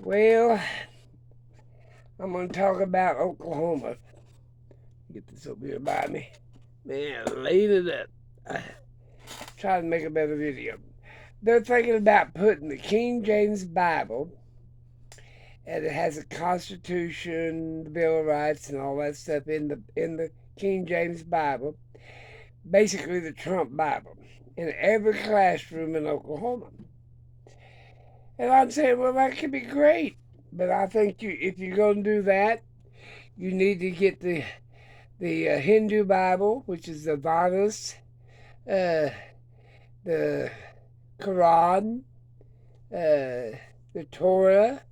Well, I'm going to talk about Oklahoma. Get this over here by me. Man, laid it up. Try to make a better video. They're thinking about putting the King James Bible, and it has a Constitution, the Bill of Rights, and all that stuff in the King James Bible, basically the Trump Bible, in every classroom in Oklahoma. And I'm saying, well, that could be great, but I think if you're going to do that, you need to get the Hindu Bible, which is the Vedas, uh, the Quran, the Torah,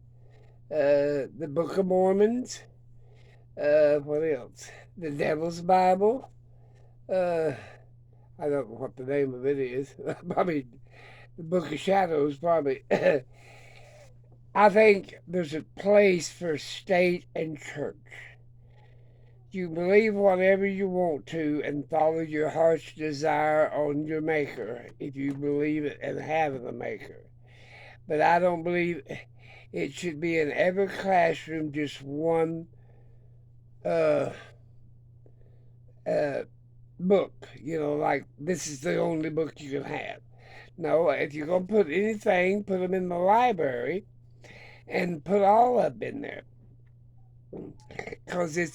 the Book of Mormons. What else? The Devil's Bible. I don't know what the name of it is. Probably the Book of Shadows. Probably. I think there's a place for state and church. You believe whatever you want to and follow your heart's desire on your maker if you believe it and have a maker. But I don't believe it should be in every classroom just one uh, book. Like this is the only book you can have. No, if you're going to put anything, put them in the library and put all of them in there. Because it's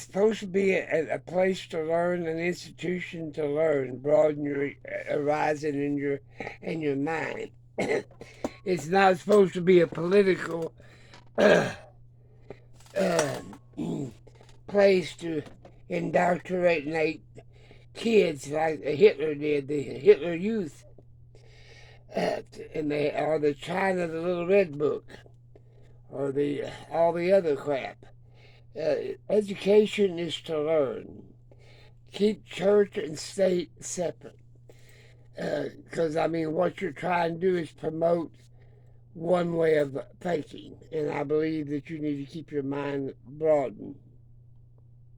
supposed to be a place to learn, an institution to learn, broaden your horizon in your mind. It's not supposed to be a political uh, uh, place to indoctrinate kids like Hitler did, the Hitler Youth, and or the China, the Little Red Book, or the all the other crap. Education is to learn. Keep church and state separate. Because, what you're trying to do is promote one way of thinking. And I believe that you need to keep your mind broadened.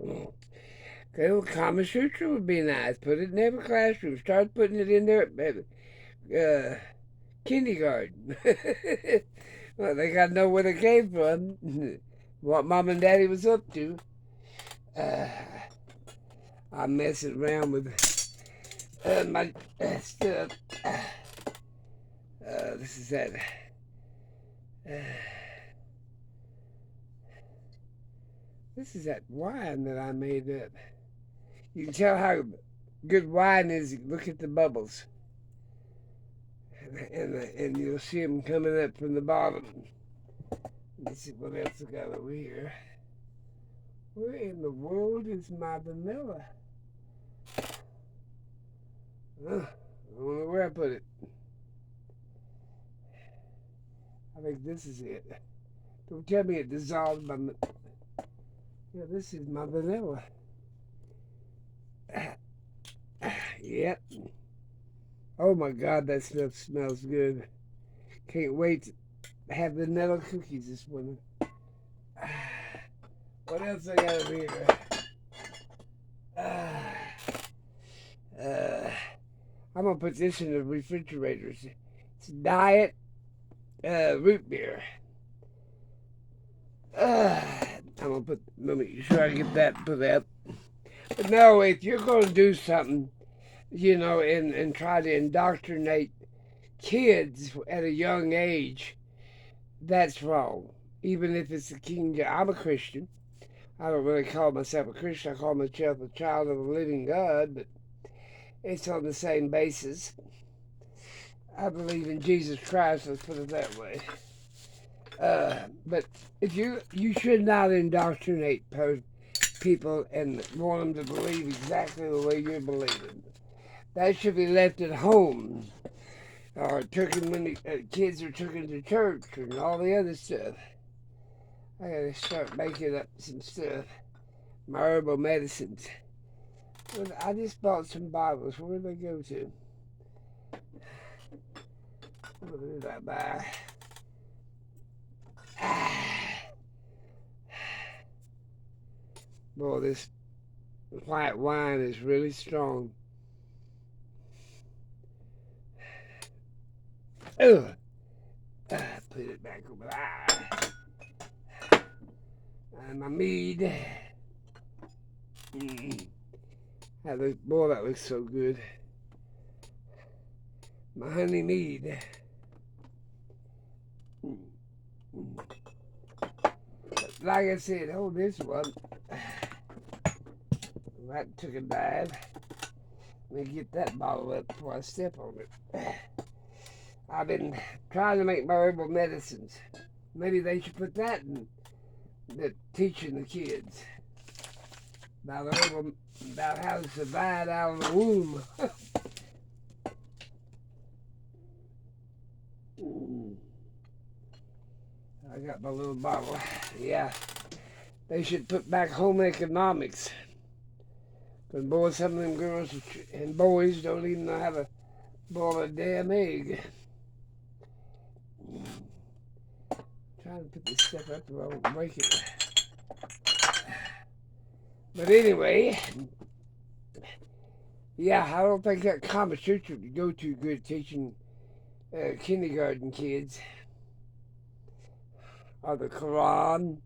Okay, well, Kama Sutra would be nice. Put it in every classroom. Start putting it in there at kindergarten. Well, they got to know where they came from, what mom and daddy was up to. I'm messing around with my stuff. This is that. This is that wine that I made up. You can tell how good wine is. Look at the bubbles, and you'll see them coming up from the bottom. Let's see what else I got over here. Where in the world is my vanilla? I don't know where I put it. I think this is it. Don't tell me it dissolved my. Yeah, this is my vanilla. Yep. Oh my God, that stuff smells good. Can't wait to have vanilla cookies this morning. What else I got over here? I'm gonna put this in the refrigerator. It's diet root beer. I'm gonna put. Let me sure I get that put up. But no, if you're gonna do something, and try to indoctrinate kids at a young age, that's wrong. Even if it's a king, I'm a Christian. I don't really call myself a Christian. I call myself a child of the living God, but it's on the same basis. I believe in Jesus Christ. Let's put it that way. But if you should not indoctrinate people and want them to believe exactly the way you're believing. That should be left at home, or taken when the kids are taken to church and all the other stuff. I gotta start making up some stuff. My herbal medicines. But I just bought some bottles. Where did they go to? What did I buy? Boy, this white wine is really strong. Ugh. Put put it back over there. And my mead. Boy, that looks so good. My honey mead. Like I said, hold this one. That took a dive. Let me get that bottle up before I step on it. I've been trying to make my herbal medicines. Maybe they should put that in teaching the kids about how to survive out of the womb. I got my little bottle. Yeah, they should put back home economics. But boy, some of them girls and boys don't even know how to boil a damn egg. Trying to put this stuff up so I won't break it. But anyway, yeah, I don't think that Kama Sutra would go too good teaching kindergarten kids. Or the Quran.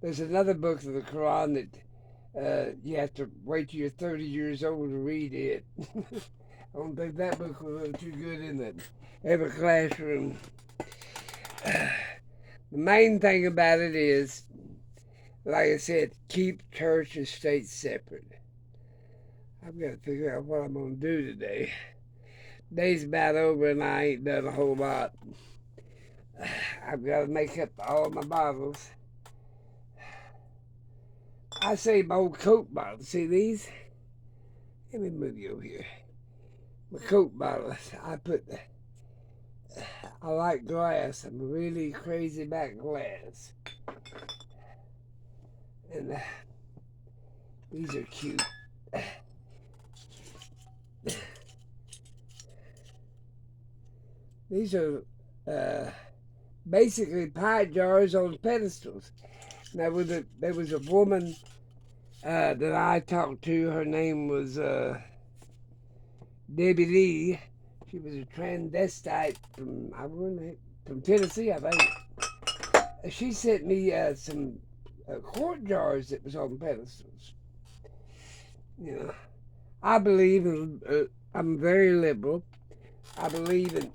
There's another book of the Quran that you have to wait till you're 30 years old to read it. I don't think that book will look too good in every classroom. The main thing about it is, like I said, keep church and state separate. I've got to figure out what I'm going to do today. Day's about over and I ain't done a whole lot. I've got to make up all my bottles. I saved my old Coke bottles. See these? Let me move you over here. My Coke bottles. I like glass. I'm really crazy about glass. And these are cute. These are basically pie jars on pedestals. Now, there was a woman that I talked to. Her name was Debbie Lee. She was a transvestite from Tennessee, I think. She sent me some quart jars that was on pedestals. You know, I believe I'm very liberal. I believe in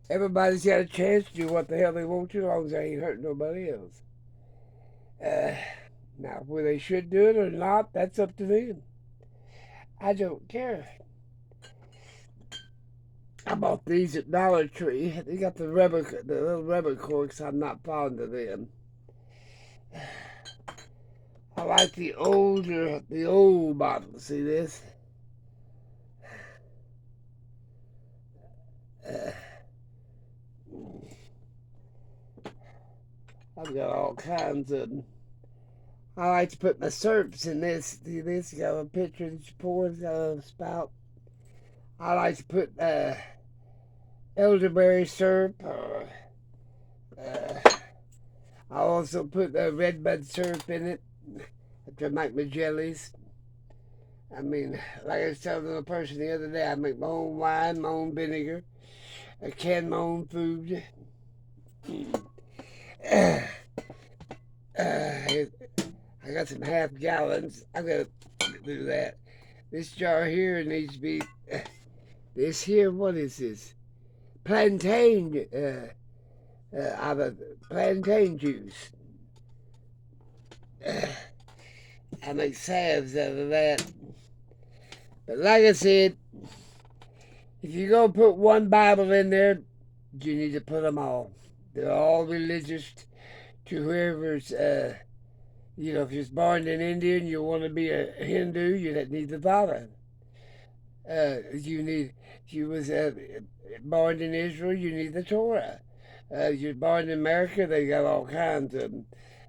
everybody's got a chance to do what the hell they want to, as long as they ain't hurting nobody else. Now, whether they should do it or not, that's up to them. I don't care. I bought these at Dollar Tree. They got the little rubber corks. I'm not fond of them. I like the old bottles. See this? I've got all kinds of them. I like to put my syrups in this. See this? Got a picture that you pour. It's got a spout. I like to put elderberry syrup. I also put redbud syrup in it to make my jellies. I mean, like I was telling a person the other day, I make my own wine, my own vinegar. I can my own food. I got some half gallons. I'm going to do that. This jar here needs to be, this here, what is this? Plantain, out of plantain juice. I make salves out of that. But like I said, if you're going to put one Bible in there, you need to put them all. They're all religious to whoever's, if you're born in India and you want to be a Hindu, you need the Bible. If you was born in Israel, you need the Torah. You're born in America, they got all kinds of them.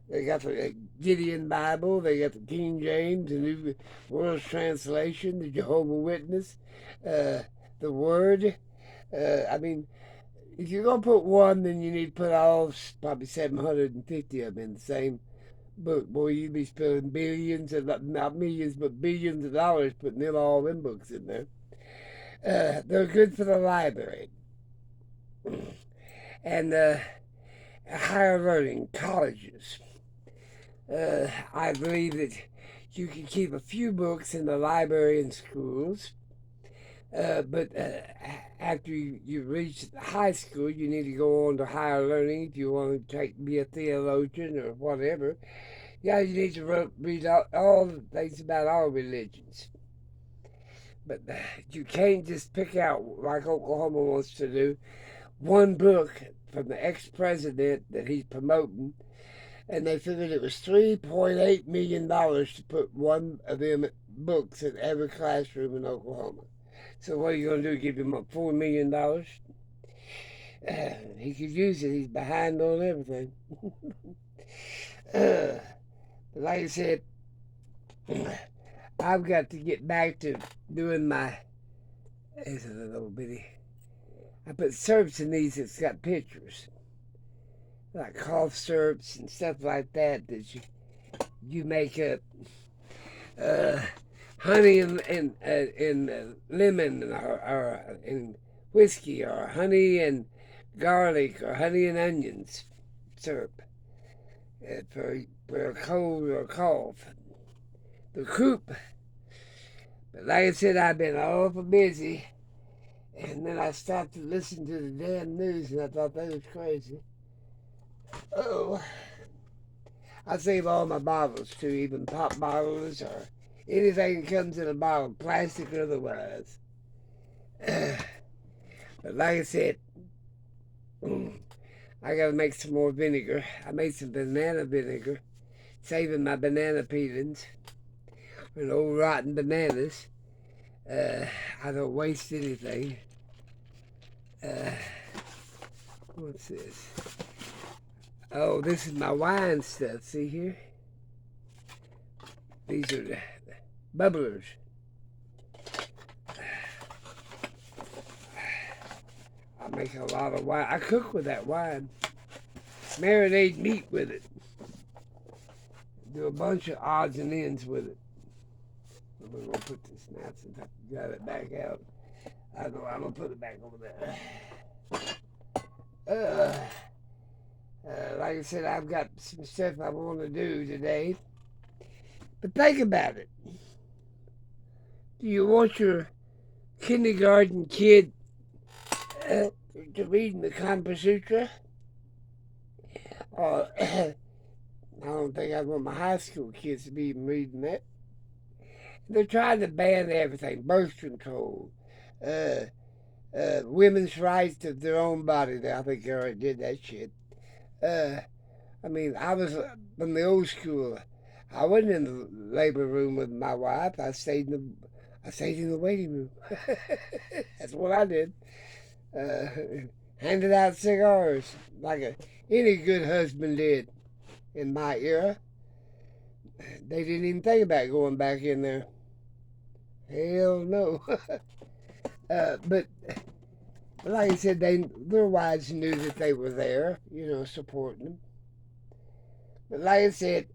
They got the Gideon Bible, they got the King James, the New World's Translation, the Jehovah Witness, the Word. I mean, if you're going to put one, then you need to put all, probably 750 of them in the same book. Boy, you'd be spending billions, not millions, but billions of dollars putting them all them books in there. They're good for the library. And higher learning, colleges. I believe that you can keep a few books in the library in schools, but after you reach high school, you need to go on to higher learning if you want to be a theologian or whatever. Yeah, you need to read all the things about all religions. But you can't just pick out, like Oklahoma wants to do, one book from the ex-president that he's promoting, and they figured it was $3.8 million to put one of them books in every classroom in Oklahoma. So what are you going to do, give him up $4 million? He could use it. He's behind on everything. Like I said, I've got to get back to doing my. There's a little bitty. I put syrups in these that's got pictures, like cough syrups and stuff like that you make up. Honey and lemon or and whiskey, or honey and garlic, or honey and onions syrup for a cold or a cough. The croup. But like I said, I've been awful busy. And then I stopped to listen to the damn news, and I thought that was crazy. Oh, I save all my bottles too, even pop bottles or anything that comes in a bottle, plastic or otherwise. But like I said, I gotta make some more vinegar. I made some banana vinegar, saving my banana peelings and old rotten bananas. I don't waste anything. What's this? Oh, this is my wine stuff. See here? These are the bubblers. I make a lot of wine. I cook with that wine. Marinate meat with it. Do a bunch of odds and ends with it. We're going to put this now since I got it back out. I know I'm going to put it back over there. Like I said, I've got some stuff I want to do today. But think about it. Do you want your kindergarten kid to read the Kama Sutra? Or I don't think I want my high school kids to be even reading that. They're trying to ban everything, birth control, women's rights to their own body. I think they already did that shit. I mean, I was from the old school. I wasn't in the labor room with my wife. I stayed in the waiting room. That's what I did. Handed out cigars like any good husband did in my era. They didn't even think about going back in there. Hell no. But like I said, their wives knew that they were there, supporting them. But like I said,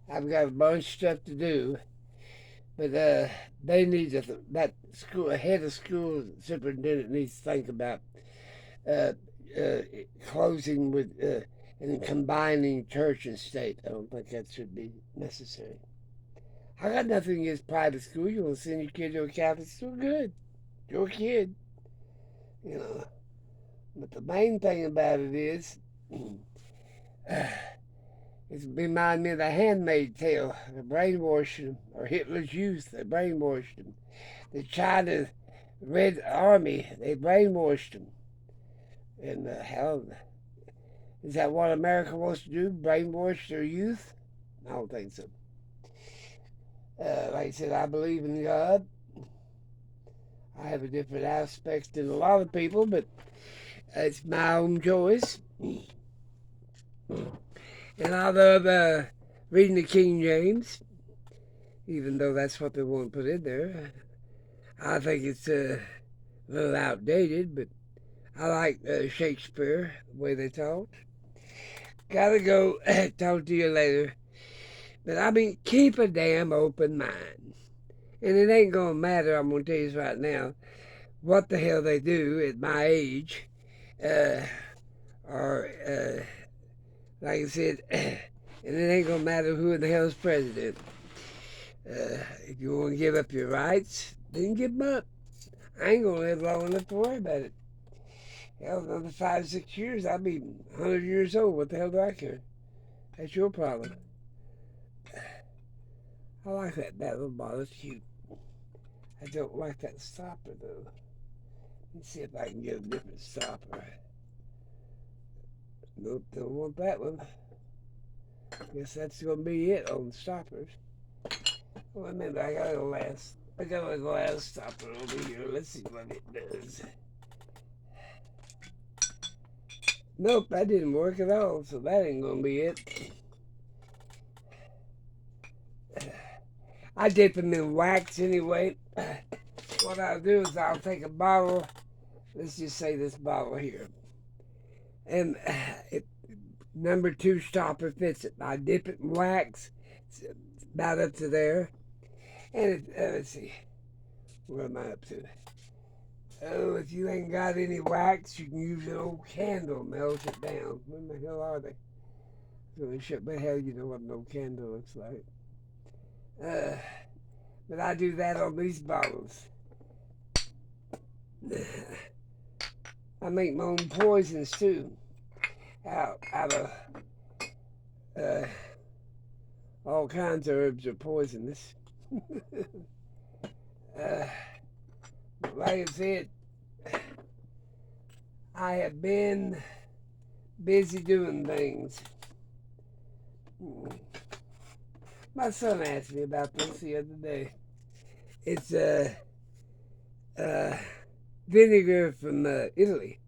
I've got a bunch of stuff to do. But they need to, that school, head of school superintendent needs to think about closing with and combining church and state. I don't think that should be necessary. I got nothing against private school. You want to send your kid to a Catholic school? Good. Your kid. But the main thing about it is, it reminds me of the Handmaid's Tale. They brainwashed them, or Hitler's Youth. They brainwashed them. The China Red Army. They brainwashed them. And hell, is that what America wants to do? Brainwash their youth? I don't think so. Like I said, I believe in God. I have a different aspect than a lot of people, but it's my own choice. And I love reading the King James, even though that's what they want to put in there. I think it's a little outdated, but I like Shakespeare, the way they talk. Gotta go. Talk to you later. But I mean, keep a damn open mind. And it ain't gonna matter, I'm gonna tell you right now, what the hell they do at my age, or like I said, and it ain't gonna matter who in the hell is president. If you want to give up your rights, then give them up. I ain't gonna live long enough to worry about it. Hell, another 5, 6 years, I'll be 100 years old. What the hell do I care? That's your problem. I like that little bottle. It's cute. I don't like that stopper, though. Let's see if I can get a different stopper. Nope, don't want that one. Guess that's gonna be it on the stoppers. Wait a minute, I got a glass stopper over here. Let's see what it does. Nope, that didn't work at all, so that ain't gonna be it. I dip them in wax anyway. What I'll do is I'll take a bottle, let's just say this bottle here, and number 2 stopper fits it. I dip it in wax, it's about up to there, and let's see, where am I up to? Oh, if you ain't got any wax, you can use an old candle, melt it down. What the hell are they? But hell, you know what an old candle looks like. But I do that on these bottles. I make my own poisons too, out of all kinds of herbs are poisonous. Like I said, I have been busy doing things. My son asked me about this the other day. It's vinegar from Italy,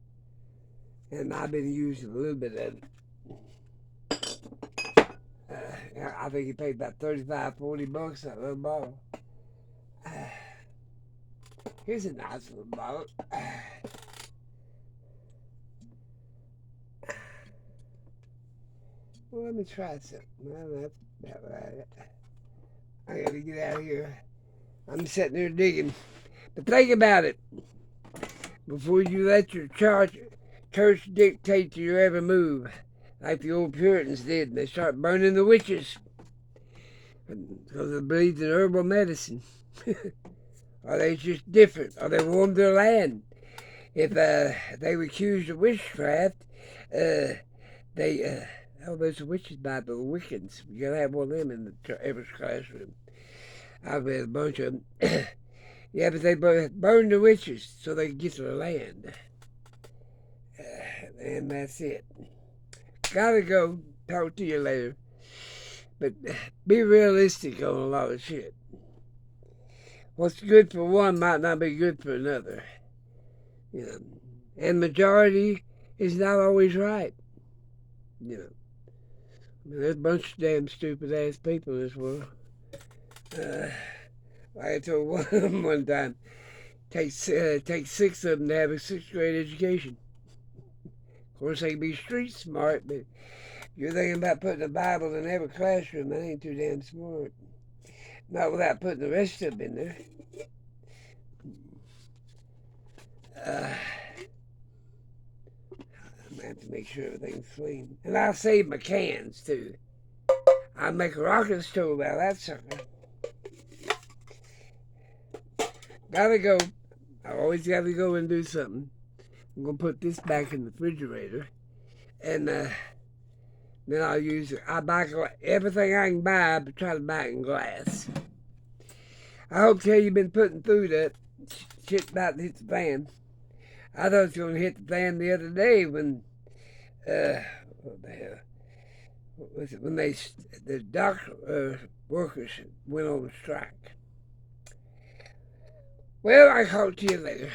and I've been using a little bit of it. I think he paid about $35-40 that little bottle. Here's a nice little bottle. Well, let me try something. Well, that's about right. I gotta get out of here. I'm sitting there digging. But think about it. Before you let your church dictate to your every move, like the old Puritans did, they start burning the witches because they believed in herbal medicine. Or they just different, or they warmed their land. If they were accused of witchcraft, there's a witches Bible, Wiccans. You gotta have one of them in every classroom. I've read a bunch of them. Yeah, but they burned the witches so they could get to the land. And that's it. Gotta go. Talk to you later. But be realistic on a lot of shit. What's good for one might not be good for another. You know. And majority is not always right. You know. I mean, there's a bunch of damn stupid ass people in this world. Like I told one time, take 6 of them to have a 6th grade education. Of course, they can be street smart, but if you're thinking about putting a Bible in every classroom, that ain't too damn smart. Not without putting the rest of them in there. I'm going to have to make sure everything's clean. And I'll save my cans, too. I'll make a rocket stove out of that sucker. Gotta go. I always gotta go and do something. I'm gonna put this back in the refrigerator. And then I'll use it. I buy everything I can buy, but try to buy it in glass. I hope to tell you've been putting through that shit about to hit the fan. I thought it was going to hit the fan the other day when, what the hell? What was it? When the dock workers went on strike. Well, I'll talk to you later.